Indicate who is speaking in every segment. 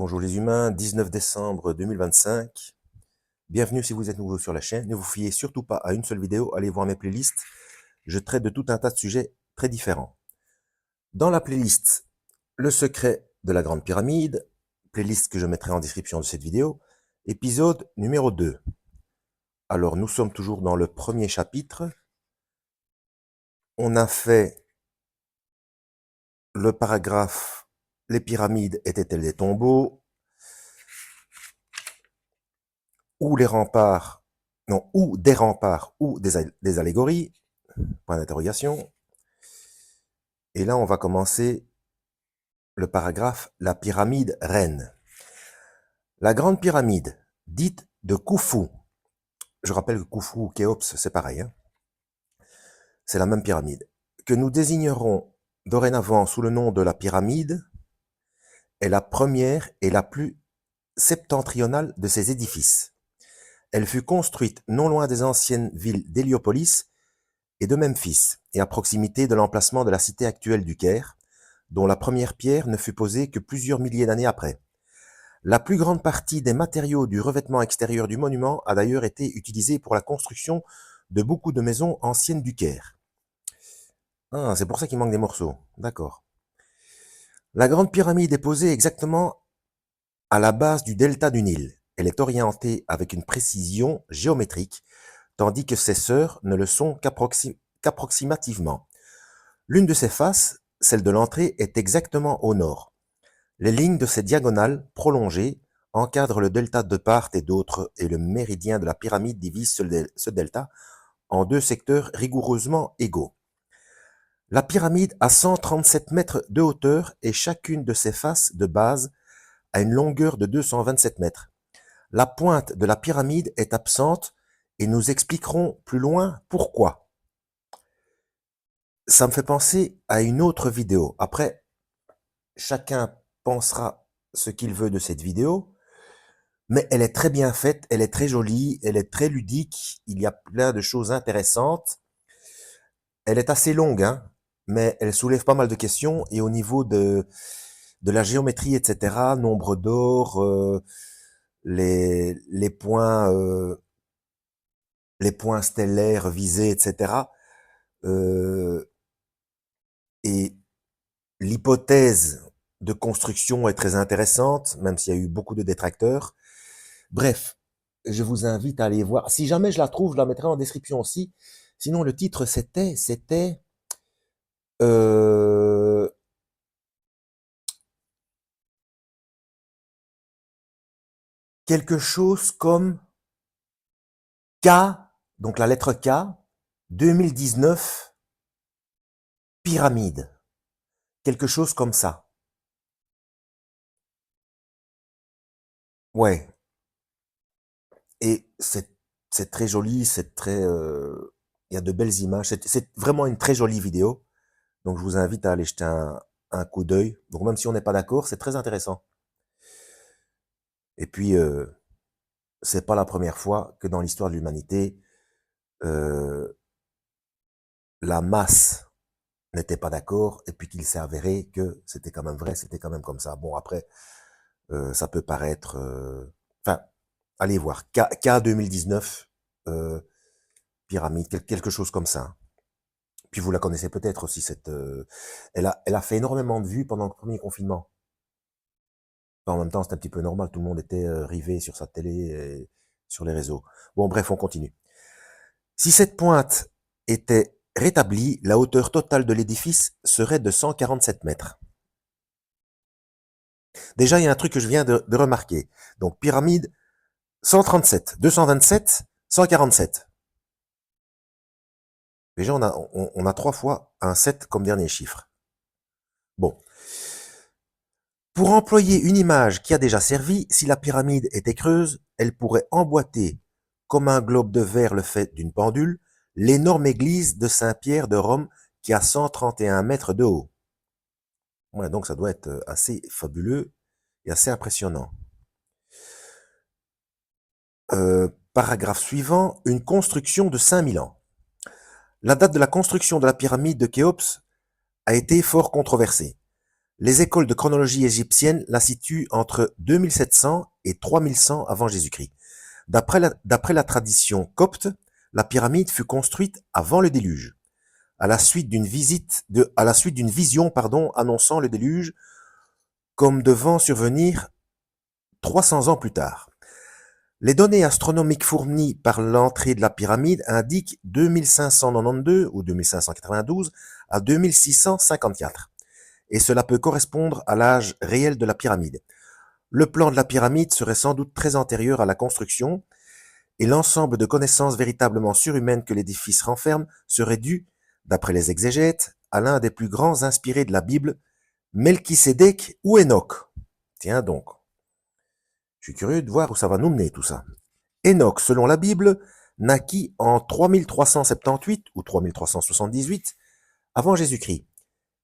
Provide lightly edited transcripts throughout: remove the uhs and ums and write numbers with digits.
Speaker 1: Bonjour les humains, 19 décembre 2025. Bienvenue si vous êtes nouveau sur la chaîne. Ne vous fiez surtout pas à une seule vidéo, allez voir mes playlists. Je traite de tout un tas de sujets très différents. Dans la playlist Le secret de la Grande Pyramide, playlist que je mettrai en description de cette vidéo, épisode numéro 2. Alors nous sommes toujours dans le premier chapitre. On a fait le paragraphe Les pyramides étaient-elles des tombeaux? Ou les remparts, non, ou des remparts, ou des allégories, point d'interrogation. Et là, on va commencer le paragraphe La pyramide reine. La grande pyramide, dite de Khufu, je rappelle que Khufu ou Khéops, c'est pareil, hein, c'est la même pyramide, que nous désignerons dorénavant sous le nom de la pyramide, est la première et la plus septentrionale de ces édifices. Elle fut construite non loin des anciennes villes d'Héliopolis et de Memphis, et à proximité de l'emplacement de la cité actuelle du Caire, dont la première pierre ne fut posée que plusieurs milliers d'années après. La plus grande partie des matériaux du revêtement extérieur du monument a d'ailleurs été utilisée pour la construction de beaucoup de maisons anciennes du Caire. Ah, c'est pour ça qu'il manque des morceaux. D'accord. La grande pyramide est posée exactement à la base du delta du Nil. Elle est orientée avec une précision géométrique, tandis que ses sœurs ne le sont qu'approximativement. L'une de ses faces, celle de l'entrée, est exactement au nord. Les lignes de ces diagonales prolongées encadrent le delta de part et d'autre, et le méridien de la pyramide divise ce delta en deux secteurs rigoureusement égaux. La pyramide a 137 mètres de hauteur et chacune de ses faces de base a une longueur de 227 mètres. La pointe de la pyramide est absente et nous expliquerons plus loin pourquoi. Ça me fait penser à une autre vidéo. Après, chacun pensera ce qu'il veut de cette vidéo, mais elle est très bien faite, elle est très jolie, elle est très ludique, il y a plein de choses intéressantes. Elle est assez longue, hein, mais elle soulève pas mal de questions, et au niveau de la géométrie, etc., nombre d'or, les points stellaires visés, etc., et l'hypothèse de construction est très intéressante, même s'il y a eu beaucoup de détracteurs. Bref, je vous invite à aller voir. Si jamais je la trouve, je la mettrai en description aussi. Sinon, le titre, c'était euh, quelque chose comme K, donc la lettre K, 2019, pyramide. Quelque chose comme ça. Ouais. Et c'est très joli, c'est très... il y a de belles images. C'est vraiment une très jolie vidéo. Donc, je vous invite à aller jeter un coup d'œil. Donc, même si on n'est pas d'accord, c'est très intéressant. Et puis, c'est pas la première fois que dans l'histoire de l'humanité, euh, la masse n'était pas d'accord et puis qu'il s'est avéré que c'était quand même vrai, c'était quand même comme ça. Bon, après, ça peut paraître... Enfin, allez voir. K 2019, pyramide, quelque chose comme ça. Puis vous la connaissez peut-être aussi, cette... elle a fait énormément de vues pendant le premier confinement. Enfin, en même temps, c'est un petit peu normal, tout le monde était rivé sur sa télé et sur les réseaux. Bon, bref, on continue. Si cette pointe était rétablie, la hauteur totale de l'édifice serait de 147 mètres. Déjà, il y a un truc que je viens de remarquer. Donc, pyramide, 137, 227, 147. Déjà, on a 3 fois un 7 comme dernier chiffre. Bon. Pour employer une image qui a déjà servi, si la pyramide était creuse, elle pourrait emboîter, comme un globe de verre le fait d'une pendule, l'énorme église de Saint-Pierre de Rome qui a 131 mètres de haut. Ouais, donc ça doit être assez fabuleux et assez impressionnant. Paragraphe suivant, une construction de 5000 ans. La date de la construction de la pyramide de Khéops a été fort controversée. Les écoles de chronologie égyptienne la situent entre 2700 et 3100 avant Jésus-Christ. D'après la tradition copte, la pyramide fut construite avant le déluge, à la suite d'une vision, annonçant le déluge comme devant survenir 300 ans plus tard. Les données astronomiques fournies par l'entrée de la pyramide indiquent 2592 ou 2592 à 2654, et cela peut correspondre à l'âge réel de la pyramide. Le plan de la pyramide serait sans doute très antérieur à la construction, et l'ensemble de connaissances véritablement surhumaines que l'édifice renferme serait dû, d'après les exégètes, à l'un des plus grands inspirés de la Bible, Melchisédek ou Enoch. Tiens donc, je suis curieux de voir où ça va nous mener tout ça. Enoch, selon la Bible, naquit en 3378 ou 3378 avant Jésus-Christ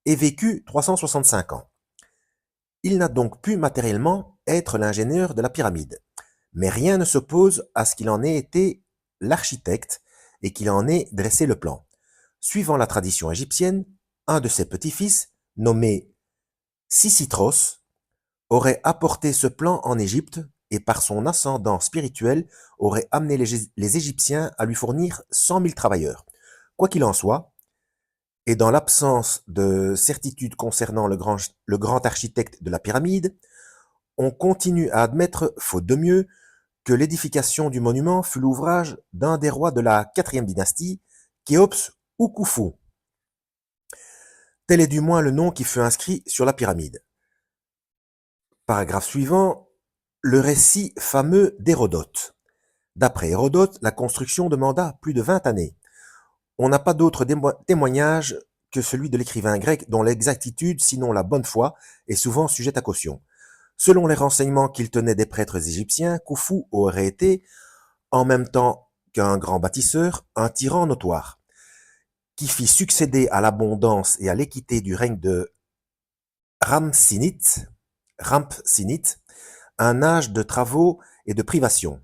Speaker 1: et vécut 365 ans. Il n'a donc pu matériellement être l'ingénieur de la pyramide, mais rien ne s'oppose à ce qu'il en ait été l'architecte et qu'il en ait dressé le plan. Suivant la tradition égyptienne, un de ses petits-fils, nommé Sisitros, aurait apporté ce plan en Égypte et par son ascendant spirituel aurait amené les Égyptiens à lui fournir 100 000 travailleurs. Quoi qu'il en soit, et dans l'absence de certitude concernant le grand architecte de la pyramide, on continue à admettre, faute de mieux, que l'édification du monument fut l'ouvrage d'un des rois de la 4e dynastie, Khéops ou Khufu. Tel est du moins le nom qui fut inscrit sur la pyramide. Paragraphe suivant, le récit fameux d'Hérodote. D'après Hérodote, la construction demanda plus de 20 années. On n'a pas d'autre témoignage que celui de l'écrivain grec dont l'exactitude, sinon la bonne foi, est souvent sujette à caution. Selon les renseignements qu'il tenait des prêtres égyptiens, Khufu aurait été, en même temps qu'un grand bâtisseur, un tyran notoire, qui fit succéder à l'abondance et à l'équité du règne de Rampsinite, un âge de travaux et de privations.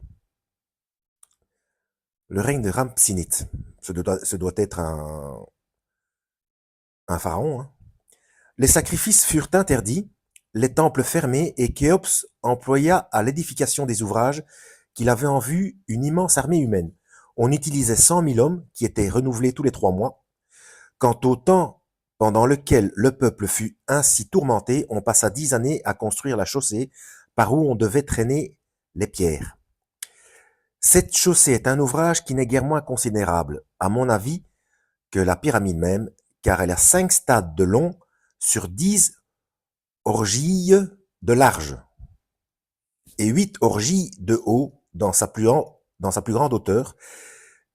Speaker 1: Le règne de Rampsinite, ce doit être un pharaon. Hein. Les sacrifices furent interdits, les temples fermés, et Khéops employa à l'édification des ouvrages qu'il avait en vue une immense armée humaine. On utilisait 100 000 hommes qui étaient renouvelés tous les 3 mois. Quant au temps pendant lequel le peuple fut ainsi tourmenté, on passa 10 années à construire la chaussée par où on devait traîner les pierres. Cette chaussée est un ouvrage qui n'est guère moins considérable, à mon avis, que la pyramide même, car elle a 5 stades de long sur 10 orgilles de large et 8 orgilles de haut dans sa plus grande hauteur.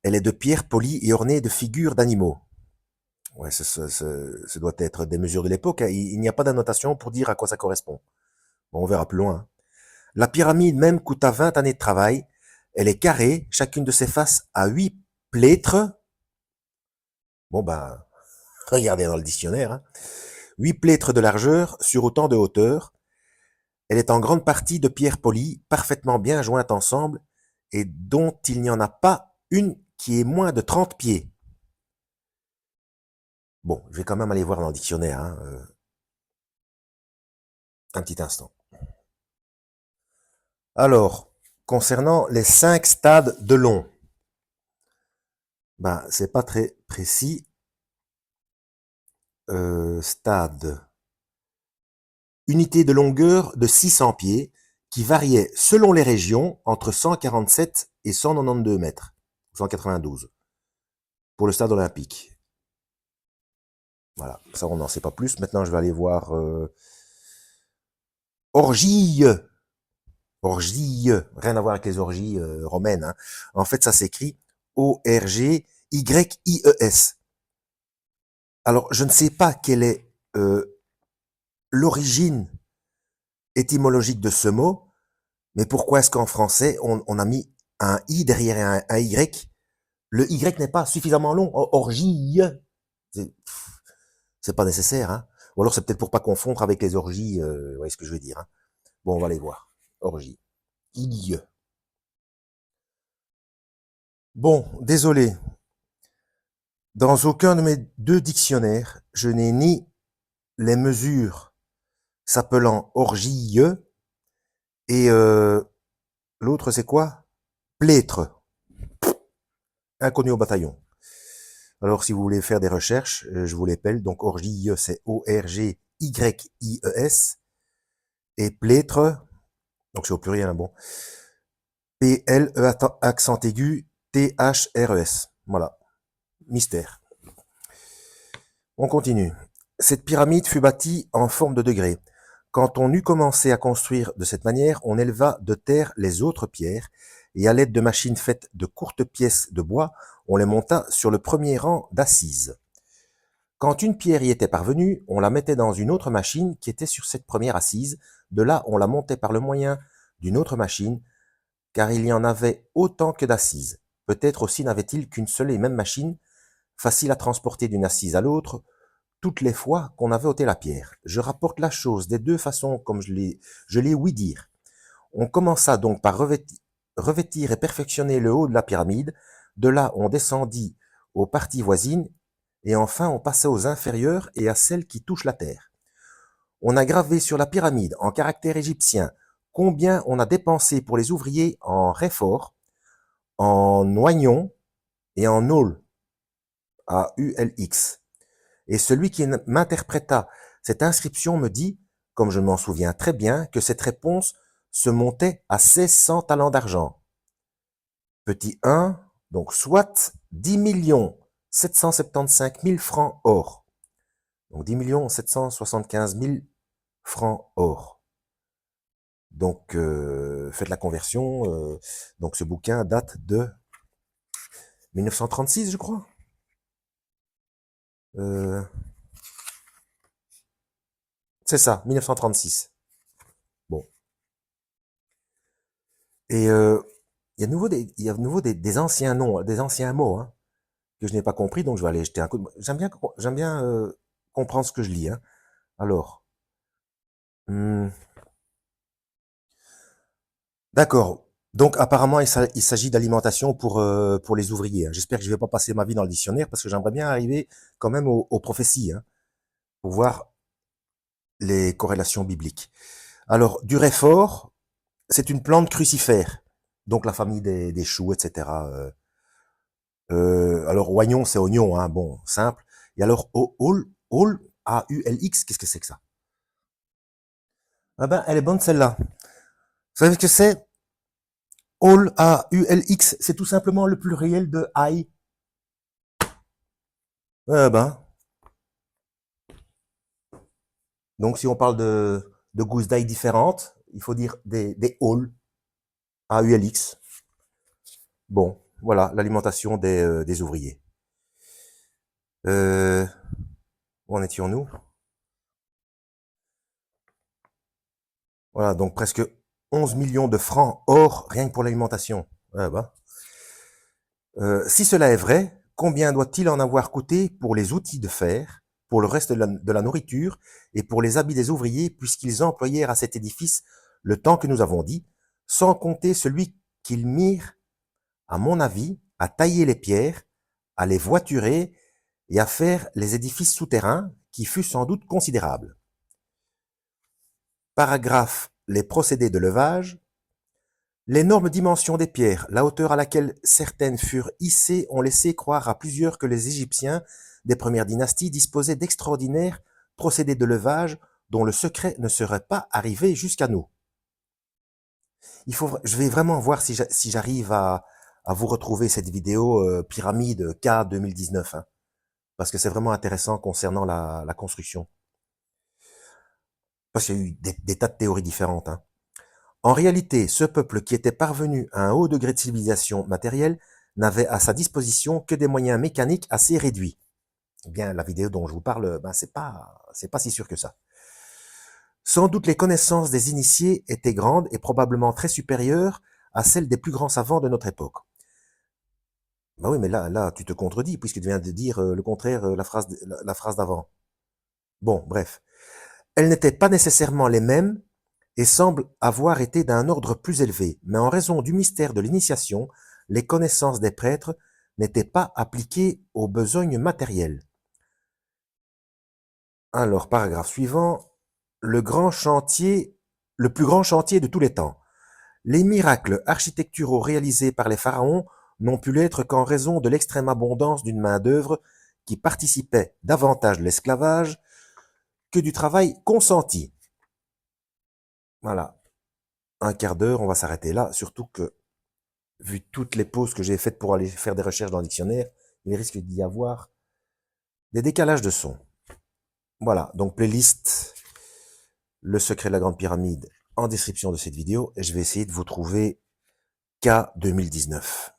Speaker 1: Elle est de pierre polie et ornée de figures d'animaux. Ouais, ce doit être des mesures de l'époque. Hein. Il n'y a pas d'annotation pour dire à quoi ça correspond. Bon, on verra plus loin. La pyramide même coûta 20 années de travail. Elle est carrée, chacune de ses faces a 8 plêtres. Bon ben, regardez dans le dictionnaire. Hein. 8 plêtres de largeur sur autant de hauteur. Elle est en grande partie de pierre polie, parfaitement bien jointe ensemble, et dont il n'y en a pas une qui ait moins de 30 pieds. Bon, je vais quand même aller voir dans le dictionnaire. Hein, un petit instant. Alors, concernant les 5 stades de long, ben, c'est pas très précis. Stade. Unité de longueur de 600 pieds, qui variait selon les régions entre 147 et 192 mètres, 192, pour le stade olympique. Voilà, ça on n'en sait pas plus. Maintenant je vais aller voir orgie, rien à voir avec les orgies romaines. Hein. En fait ça s'écrit O-R-G-Y-I-E-S. Alors je ne sais pas quelle est l'origine étymologique de ce mot, mais pourquoi est-ce qu'en français on a mis un I derrière un Y? Le Y n'est pas suffisamment long. Orgie, c'est pas nécessaire. Hein. Ou alors c'est peut-être pour pas confondre avec les orgies, vous voyez ce que je veux dire. Hein. Bon, on va aller voir. Orgie. I. Bon, désolé. Dans aucun de mes 2 dictionnaires, je n'ai ni les mesures s'appelant orgie, et l'autre c'est quoi? Plêtre, inconnu au bataillon. Alors si vous voulez faire des recherches, je vous l'appelle, donc orgie, c'est O-R-G-Y-I-E-S, et plêtre, donc c'est au pluriel, hein, bon, P-L-E accent aigu, T-H-R-E-S, voilà, mystère. On continue. Cette pyramide fut bâtie en forme de degré. Quand on eut commencé à construire de cette manière, on éleva de terre les autres pierres, et à l'aide de machines faites de courtes pièces de bois, on les monta sur le premier rang d'assises. Quand une pierre y était parvenue, on la mettait dans une autre machine qui était sur cette première assise. De là, on la montait par le moyen d'une autre machine, car il y en avait autant que d'assises. Peut-être aussi n'avait-il qu'une seule et même machine, facile à transporter d'une assise à l'autre, toutes les fois qu'on avait ôté la pierre. Je rapporte la chose des deux façons comme je l'ai ouï dire. On commença donc par revêtir et perfectionner le haut de la pyramide. De là, on descendit aux parties voisines, et enfin on passa aux inférieures et à celles qui touchent la terre. On a gravé sur la pyramide en caractère égyptien combien on a dépensé pour les ouvriers en réfort, en oignon et en aul, A-U-L-X. Et celui qui m'interpréta cette inscription me dit, comme je m'en souviens très bien, que cette réponse se montait à 1600 talents d'argent. Petit 1, donc soit 10 775 000 francs or. Donc 10 775 000 francs or. Donc faites la conversion. Donc ce bouquin date de 1936, je crois. C'est ça, 1936. Bon. Et il y a de nouveau des anciens noms, des anciens mots, hein, que je n'ai pas compris, donc je vais aller jeter un coup de... J'aime bien comprendre ce que je lis. Hein. Alors, d'accord. Donc apparemment, il s'agit d'alimentation pour les ouvriers. Hein. J'espère que je vais pas passer ma vie dans le dictionnaire, parce que j'aimerais bien arriver quand même aux prophéties, hein, pour voir les corrélations bibliques. Alors, du réfort, c'est une plante crucifère, donc la famille des choux, etc. Alors, oignon, c'est oignon, hein, bon, simple. Et alors, aul, A-U-L-X, qu'est-ce que c'est que ça? Ah ben, elle est bonne celle-là. Vous savez ce que c'est? Aul, A-U-L-X, c'est tout simplement le pluriel de ail. Ben, donc si on parle de gousses d'ail différentes, il faut dire des aul, A-U-L-X. Bon, voilà, l'alimentation des ouvriers. Où en étions-nous? Voilà, donc presque 11 millions de francs or rien que pour l'alimentation. Ah bah. Si cela est vrai, combien doit-il en avoir coûté pour les outils de fer, pour le reste de la nourriture et pour les habits des ouvriers, puisqu'ils employèrent à cet édifice le temps que nous avons dit, sans compter celui qu'ils mirent, à mon avis, à tailler les pierres, à les voiturer et à faire les édifices souterrains, qui fut sans doute considérable. Paragraphe les procédés de levage. L'énorme dimension des pierres, la hauteur à laquelle certaines furent hissées ont laissé croire à plusieurs que les Égyptiens des premières dynasties disposaient d'extraordinaires procédés de levage dont le secret ne serait pas arrivé jusqu'à nous. Je vais vraiment voir si j'arrive à vous retrouver cette vidéo pyramide K 2019, hein, parce que c'est vraiment intéressant concernant la construction. Parce qu'il y a eu des tas de théories différentes. Hein. En réalité, ce peuple qui était parvenu à un haut degré de civilisation matérielle n'avait à sa disposition que des moyens mécaniques assez réduits. Eh bien, la vidéo dont je vous parle, ben, c'est pas si sûr que ça. Sans doute les connaissances des initiés étaient grandes et probablement très supérieures à celles des plus grands savants de notre époque. Ben oui, mais là, tu te contredis, puisque tu viens de dire le contraire, la phrase d'avant. Bon, bref. Elles n'étaient pas nécessairement les mêmes et semblent avoir été d'un ordre plus élevé, mais en raison du mystère de l'initiation, les connaissances des prêtres n'étaient pas appliquées aux besognes matérielles. Alors, paragraphe suivant, le plus grand chantier de tous les temps. Les miracles architecturaux réalisés par les pharaons n'ont pu l'être qu'en raison de l'extrême abondance d'une main-d'œuvre qui participait davantage de l'esclavage que du travail consenti. Voilà. Un quart d'heure, on va s'arrêter là, surtout que, vu toutes les pauses que j'ai faites pour aller faire des recherches dans le dictionnaire, il risque d'y avoir des décalages de son. Voilà, donc playlist Le secret de la grande pyramide en description de cette vidéo, et je vais essayer de vous trouver K 2019.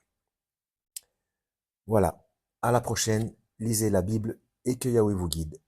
Speaker 1: Voilà, à la prochaine, lisez la Bible et que Yahweh vous guide.